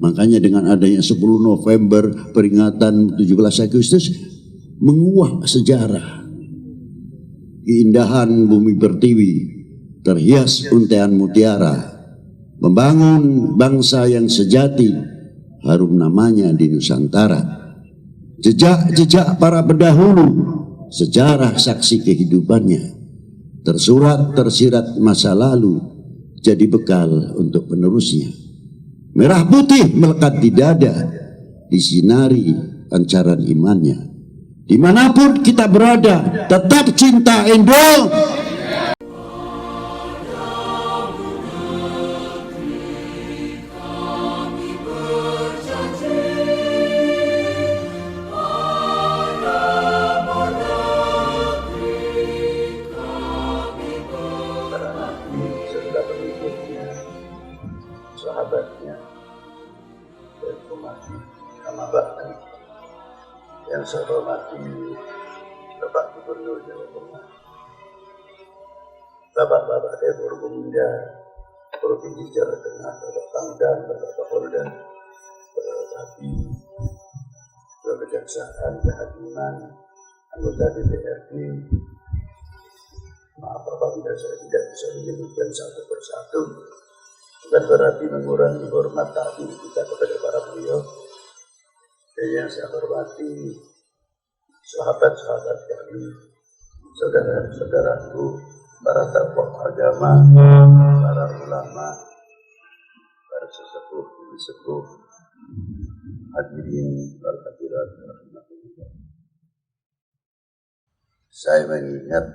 Makanya dengan adanya 10 November, peringatan 17 Agustus, menguak sejarah. Keindahan bumi pertiwi, terhias untaian mutiara, membangun bangsa yang sejati, harum namanya di Nusantara. Jejak-jejak para pendahulu, sejarah saksi kehidupannya, tersurat tersirat masa lalu, jadi bekal untuk penerusnya. Merah putih melekat di dada, disinari pancaran imannya. Dimanapun kita berada, tetap cinta Indo. Sahabatnya dan pemati sama bakti yang saya hormati Bapak Gubernur Jawa Tengah, Bapak-bapak Depur Pemuda Provinsi Jawa Tengah, Bapak Pangdam, Bapak Kapolda, Bapak Bupati, Bapak Kejaksaan, Kehakiman, anggota DPRD. Maaf apabila saya tidak bisa menyebutkan satu persatu, bukan berarti mengurangi hormat takdim kita kepada para beliau. Dan yang saya hormati sahabat-sahabat kami, saudara-saudaraku, para tokoh agama, para ulama, para sesepuh, sesepuh, hadirin, para hadirat, saya mengingat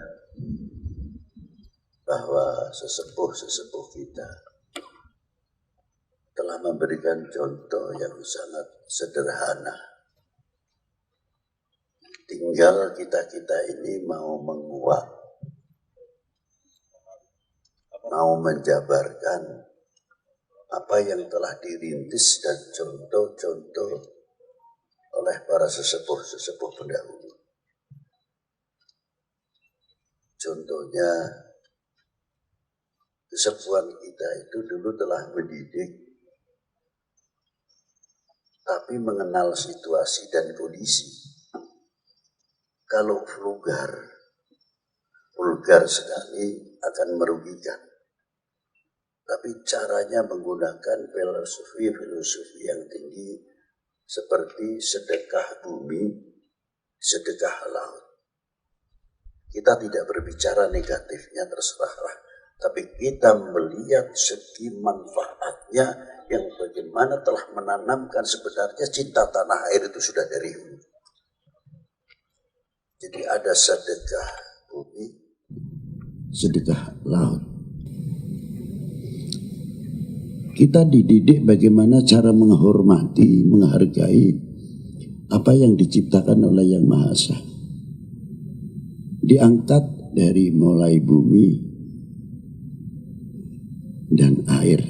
bahwa sesepuh-sesepuh kita telah memberikan contoh yang sangat sederhana. Tinggal kita-kita ini mau menguak, mau menjabarkan apa yang telah dirintis dan contoh-contoh oleh para sesepuh-sesepuh pendahulu. Contohnya, kesepuhan kita itu dulu telah mendidik, tapi mengenal situasi dan kondisi. Kalau vulgar sekali akan merugikan. Tapi caranya menggunakan filosofi yang tinggi seperti sedekah bumi, sedekah laut. Kita tidak berbicara negatifnya, terserahlah. Tapi kita melihat segi manfaatnya yang bagaimana telah menanamkan sebenarnya cinta tanah air itu sudah dari dulu. Jadi ada sedekah bumi, sedekah laut. Kita dididik bagaimana cara menghormati, menghargai apa yang diciptakan oleh Yang Maha Esa. Diangkat dari mulai bumi dan air,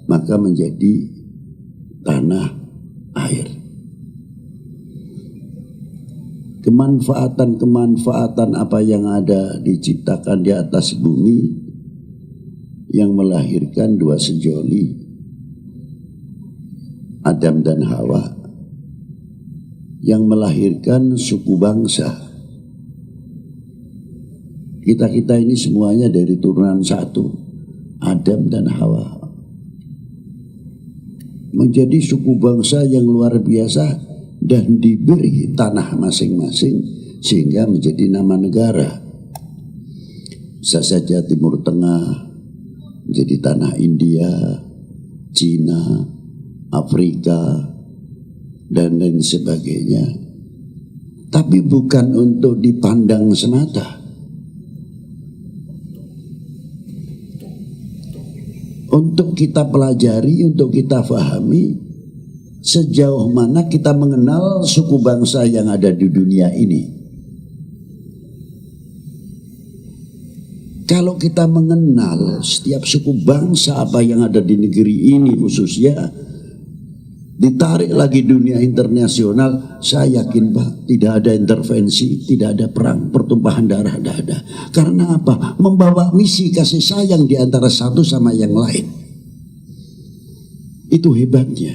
maka menjadi tanah air. Kemanfaatan apa yang ada diciptakan di atas bumi yang melahirkan dua sejoli, Adam dan Hawa, yang melahirkan suku bangsa. Kita ini semuanya dari turunan satu, Adam dan Hawa. Menjadi suku bangsa yang luar biasa dan diberi tanah masing-masing sehingga menjadi nama negara. Bisa saja Timur Tengah menjadi tanah India, Cina, Afrika, dan lain sebagainya. Tapi bukan untuk dipandang semata. Untuk kita pelajari, untuk kita fahami sejauh mana kita mengenal suku bangsa yang ada di dunia ini. Kalau kita mengenal setiap suku bangsa apa yang ada di negeri ini khususnya, ditarik lagi dunia internasional, saya yakin Pak, tidak ada intervensi, tidak ada perang, pertumpahan darah, tidak ada. Karena apa? Membawa misi kasih sayang di antara satu sama yang lain. Itu hebatnya.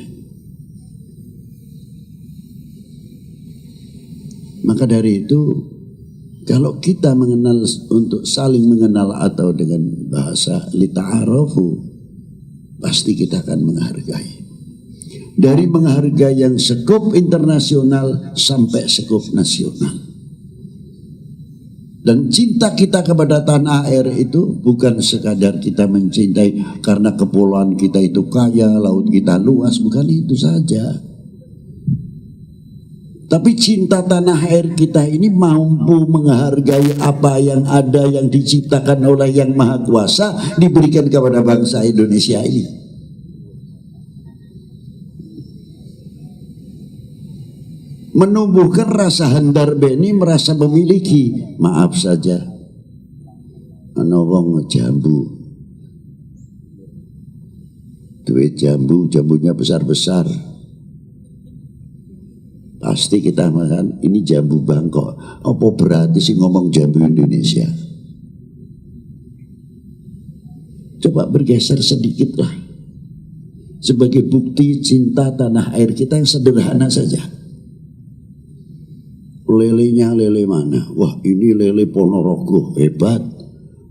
Maka dari itu, kalau kita mengenal untuk saling mengenal atau dengan bahasa lita'arafu, pasti kita akan menghargai. Dari menghargai yang skop internasional sampai skop nasional. Dan cinta kita kepada tanah air itu bukan sekadar kita mencintai karena kepulauan kita itu kaya, laut kita luas, bukan itu saja. Tapi cinta tanah air kita ini mampu menghargai apa yang ada yang diciptakan oleh Yang Maha Kuasa diberikan kepada bangsa Indonesia ini. Menumbuhkan rasa handar beni, merasa memiliki. Maaf saja, ana wong jambu, duit jambu, jambunya besar-besar. Pasti kita makan, ini jambu Bangkok. Apa berarti sih ngomong jambu Indonesia? Coba bergeser sedikit lah. Sebagai bukti cinta tanah air kita yang sederhana saja. Lelenya lele mana? Wah, ini lele Ponorogo, hebat.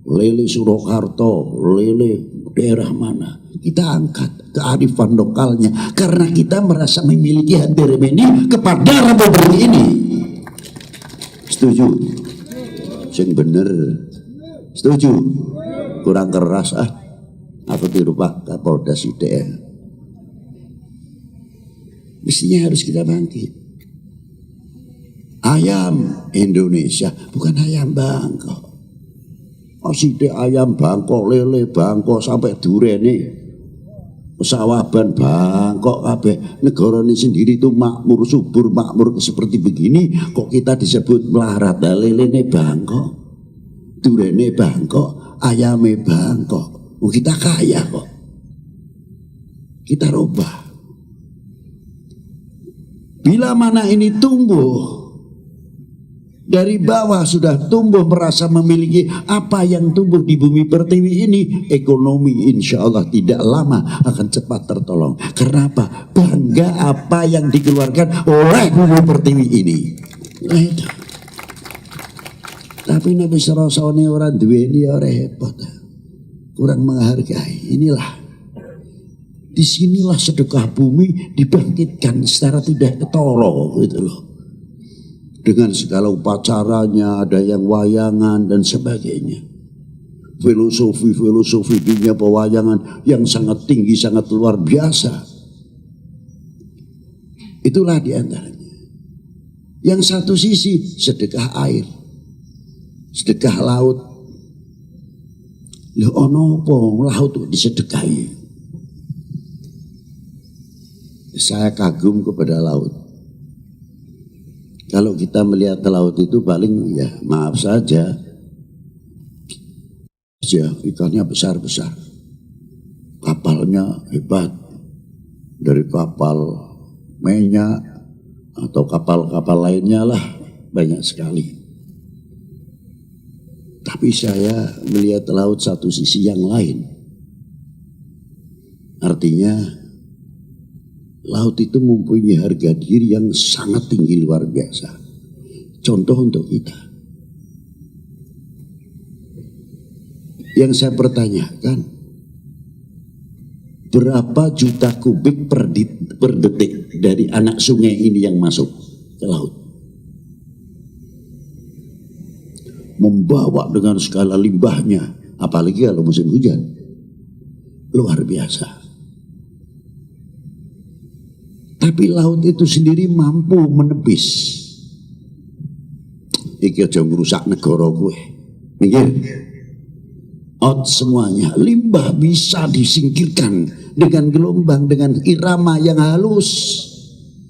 Lele Surakarta, lele daerah mana? Kita angkat kearifan lokalnya karena kita merasa memiliki handar beni kepada Republik ini. Setuju? Sing bener. Setuju? Kurang keras ah. Aku tiru Pak Kapolda Sudeh. Mestinya harus kita bangkit. Ayam Indonesia, bukan ayam Bangkok. Oh, sidik ayam Bangkok, lele Bangkok, sampai durene pesawaban Bangkok kabeh. Negara ini sendiri itu makmur, subur, makmur seperti begini, kok kita disebut melarat. Lelene Bangkok, durene Bangkok, ayame Bangkok. Oh, kita kaya kok. Kita rubah. Bila mana ini tumbuh dari bawah, sudah tumbuh merasa memiliki apa yang tumbuh di bumi pertiwi ini, ekonomi insya Allah tidak lama akan cepat tertolong. Karena apa? Bangga apa yang dikeluarkan oleh bumi pertiwi ini. Nah, itu. Tapi Nabi Sarasone orang duweni orang repot, kurang menghargai. Inilah, disinilah sedekah bumi dibangkitkan secara tidak ketoro gitu loh. Dengan segala upacaranya, ada yang wayangan dan sebagainya. Filosofi dunia pewayangan yang sangat tinggi, sangat luar biasa. Itulah diantaranya. Yang satu sisi sedekah air, sedekah laut. Lho ono apa laut disedekahi? Saya kagum kepada laut. Kalau kita melihat laut itu paling ya maaf saja, ikannya besar-besar, kapalnya hebat, dari kapal minyak atau kapal-kapal lainnya lah banyak sekali. Tapi saya melihat laut satu sisi yang lain, artinya laut itu mempunyai harga diri yang sangat tinggi, luar biasa. Contoh untuk kita. Yang saya pertanyakan, berapa juta kubik per detik dari anak sungai ini yang masuk ke laut? Membawa dengan skala limbahnya, apalagi kalau musim hujan. Luar biasa. Tapi laut itu sendiri mampu menepis. Iki aja ngrusak negara gue. Mikir. Out semuanya. Limbah bisa disingkirkan dengan gelombang, dengan irama yang halus.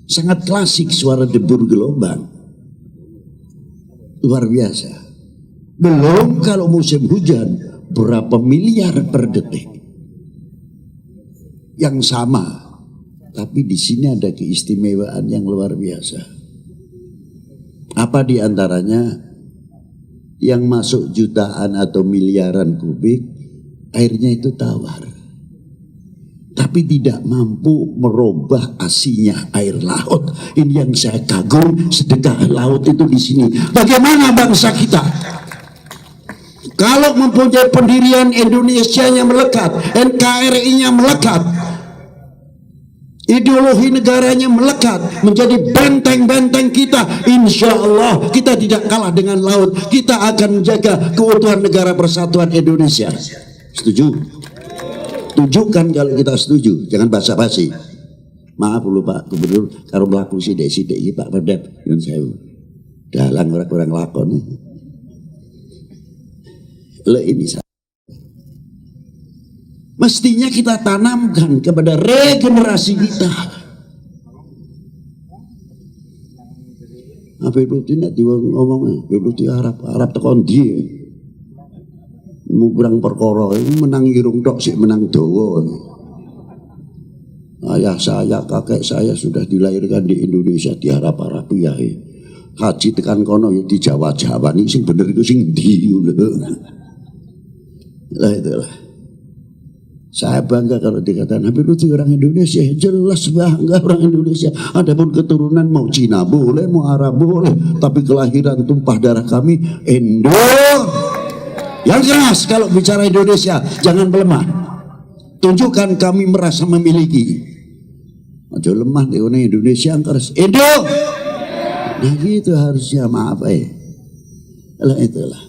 Sangat klasik suara debur gelombang. Luar biasa. Belum kalau musim hujan, berapa miliar per detik. Yang sama. Tapi di sini ada keistimewaan yang luar biasa. Apa di antaranya? Yang masuk jutaan atau miliaran kubik, airnya itu tawar. tapi tidak mampu merubah asinnya air laut. Ini yang saya kagum, sedekah laut itu di sini. Bagaimana bangsa kita? Kalau mempunyai pendirian Indonesia-nya melekat, NKRI-nya melekat, ideologi negaranya melekat, menjadi benteng-benteng kita, insya Allah kita tidak kalah dengan laut. Kita akan menjaga keutuhan negara persatuan Indonesia. Setuju? Tunjukkan kalau kita setuju, jangan basa-basi. Maaf dulu Pak Gubernur, kalau melaku sidik-sidik Pak Perdap, yun sewu, dalang orang-orang lakon ini. Ini mestinya kita tanamkan kepada regenerasi kita. Apa itu tidak ngomongnya? Itu Arab tekan dia. Mau berang perkara menang irung tok sih menang dawa. Ayah saya, kakek saya sudah dilahirkan di Indonesia, di Arab ya. Haji tekan kono ya di Jawa ini sing bener iku sing ndi lho. Lah itulah. Saya bangga kalau dikatakan Habib Lutfi orang Indonesia, jelas bangga orang Indonesia. Adapun keturunan mau Cina boleh, mau Arab boleh, tapi kelahiran tumpah darah kami Indo. Yang keras kalau bicara Indonesia, jangan melemah. Tunjukkan kami merasa memiliki. Aja lemah di Indonesia yang keras. Indo. Nah gitu harusnya, maaf Lah itulah.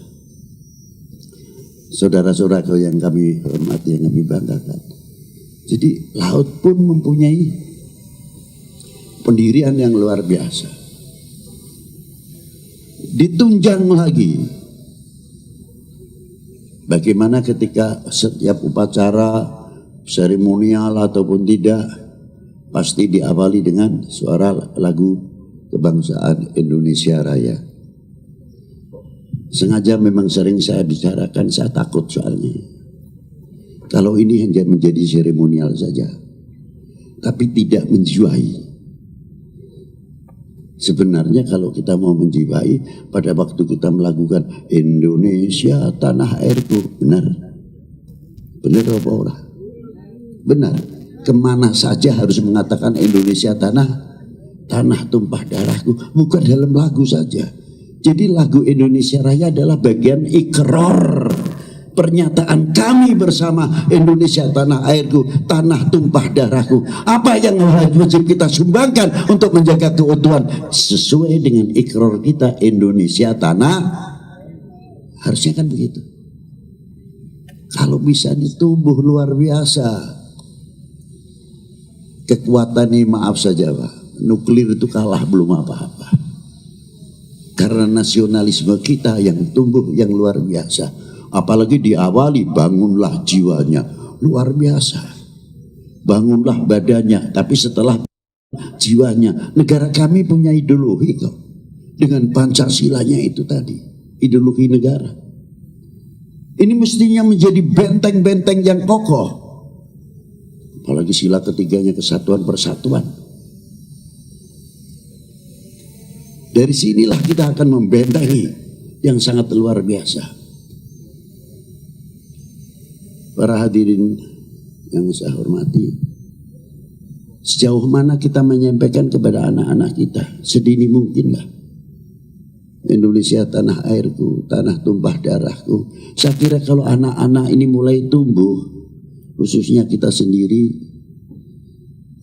Saudara-saudaraku yang kami hormati, yang kami banggakan. Jadi laut pun mempunyai pendirian yang luar biasa. Ditunjang lagi. Bagaimana ketika setiap upacara seremonial ataupun tidak pasti diawali dengan suara lagu kebangsaan Indonesia Raya. Sengaja memang sering saya bicarakan, saya takut soalnya. Kalau ini hanya menjadi seremonial saja, tapi tidak menjiwai. Sebenarnya kalau kita mau menjiwai, pada waktu kita melakukan Indonesia tanah airku, benar? Benar apa orang? Benar. Kemana saja harus mengatakan Indonesia tanah tumpah darahku, bukan dalam lagu saja. Jadi lagu Indonesia Raya adalah bagian ikrar, pernyataan kami bersama, Indonesia tanah airku, tanah tumpah darahku. Apa yang wajib kita sumbangkan untuk menjaga keutuhan sesuai dengan ikrar kita, Indonesia tanah, harusnya kan begitu. Kalau bisa ditumbuh luar biasa kekuatannya, maaf saja Pak, nuklir itu kalah belum apa-apa. Karena nasionalisme kita yang tumbuh yang luar biasa. Apalagi diawali bangunlah jiwanya, luar biasa. Bangunlah badannya, tapi setelah jiwanya, negara kami punya ideologi kok. Dengan Pancasilanya itu tadi, ideologi negara. Ini mestinya menjadi benteng-benteng yang kokoh. Apalagi sila ketiganya, kesatuan persatuan. Dari sinilah kita akan membentengi yang sangat luar biasa. Para hadirin yang saya hormati, sejauh mana kita menyampaikan kepada anak-anak kita sedini mungkin lah, Indonesia tanah airku, tanah tumpah darahku. Saya kira kalau anak-anak ini mulai tumbuh, khususnya kita sendiri,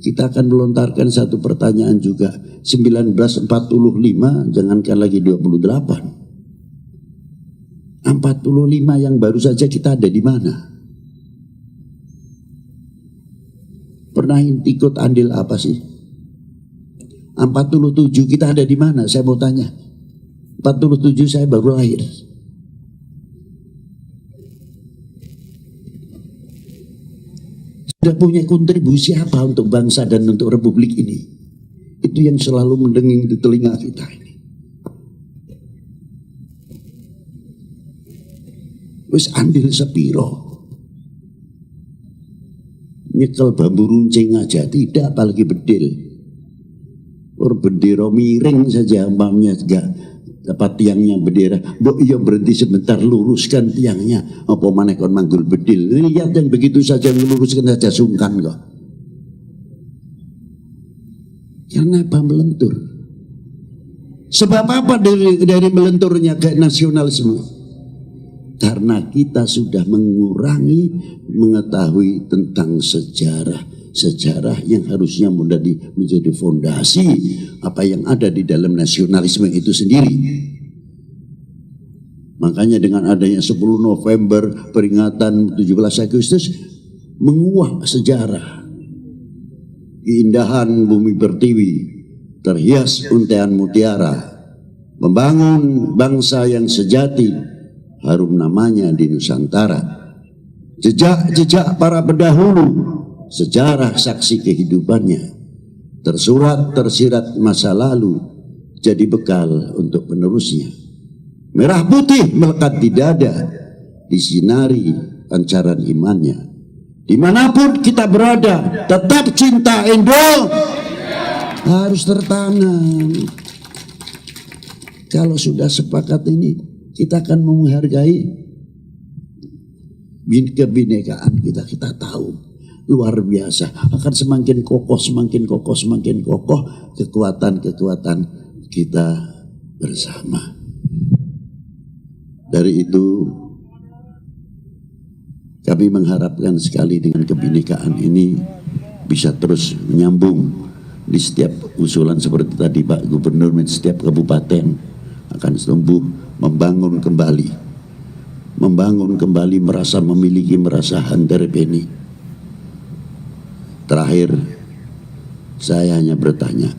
kita akan melontarkan satu pertanyaan juga. 1945, jangankan lagi 28. 45 yang baru saja kita ada di mana? Pernah ikut andil apa sih? 47 kita ada di mana? Saya mau tanya. 47 saya baru lahir. Sudah punya kontribusi apa untuk bangsa dan untuk republik ini? Itu yang selalu mendenging di telinga kita ini. Wis andil sepiro? Nyekel bambu runcing aja tidak, apalagi bedil. Bendera miring saja umpamanya enggak dapat tiangnya bendera. Mbok iya berhenti sebentar, luruskan tiangnya. Apa maneh kon manggul bedil. Lihat yang begitu saja meluruskan saja sungkan kok. Kenapa melentur? Sebab apa dari melenturnya ke nasionalisme? Karena kita sudah mengurangi mengetahui tentang sejarah yang harusnya menjadi fondasi apa yang ada di dalam nasionalisme itu sendiri. Makanya dengan adanya 10 November peringatan 17 Agustus menguak sejarah. Keindahan bumi pertiwi terhias untaian mutiara, membangun bangsa yang sejati, harum namanya di Nusantara. Jejak-jejak para pendahulu, sejarah saksi kehidupannya, tersirat masa lalu, jadi bekal untuk penerusnya. Merah putih melekat di dada, disinari pancaran imannya. Dimanapun kita berada, tetap cinta Indo harus tertanam. Kalau sudah sepakat ini, kita akan menghargai kebinekaan kita. Kita tahu luar biasa, akan semakin kokoh kekuatan kita bersama. Dari itu kami mengharapkan sekali dengan kebinekaan ini bisa terus menyambung di setiap usulan seperti tadi Pak Gubernur, setiap kabupaten akan tumbuh membangun kembali merasa handarepeni. Terakhir saya hanya bertanya,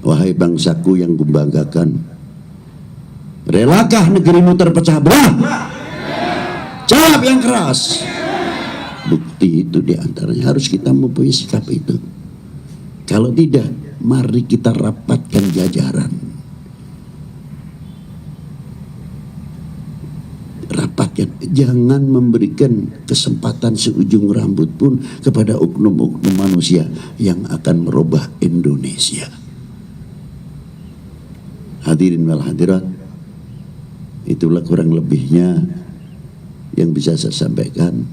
wahai bangsaku yang kubanggakan, relakah negerimu terpecah belah? Jawab yang keras. Bukti itu diantaranya harus kita mempunyai sikap itu. Kalau tidak, mari kita rapatkan jajaran. Rapatkan, jangan memberikan kesempatan seujung rambut pun kepada oknum-oknum manusia yang akan merubah Indonesia. Hadirin wal hadirat, itulah kurang lebihnya yang bisa saya sampaikan.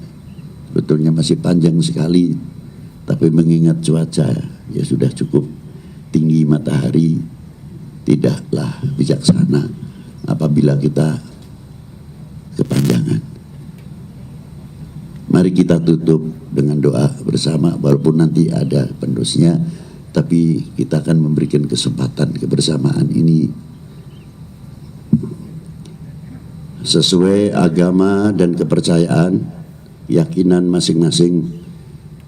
Betulnya masih panjang sekali, tapi mengingat cuaca ya sudah cukup tinggi matahari, tidaklah bijaksana apabila kita kepanjangan. Mari kita tutup dengan doa bersama, walaupun nanti ada penerusnya, tapi kita akan memberikan kesempatan kebersamaan ini sesuai agama dan kepercayaan, keyakinan masing-masing.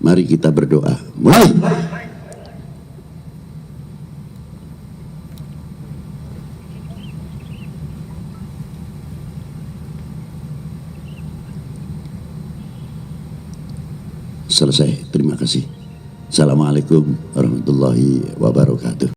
Mari kita berdoa. Mulai. Selesai. Terima kasih. Assalamualaikum warahmatullahi wabarakatuh.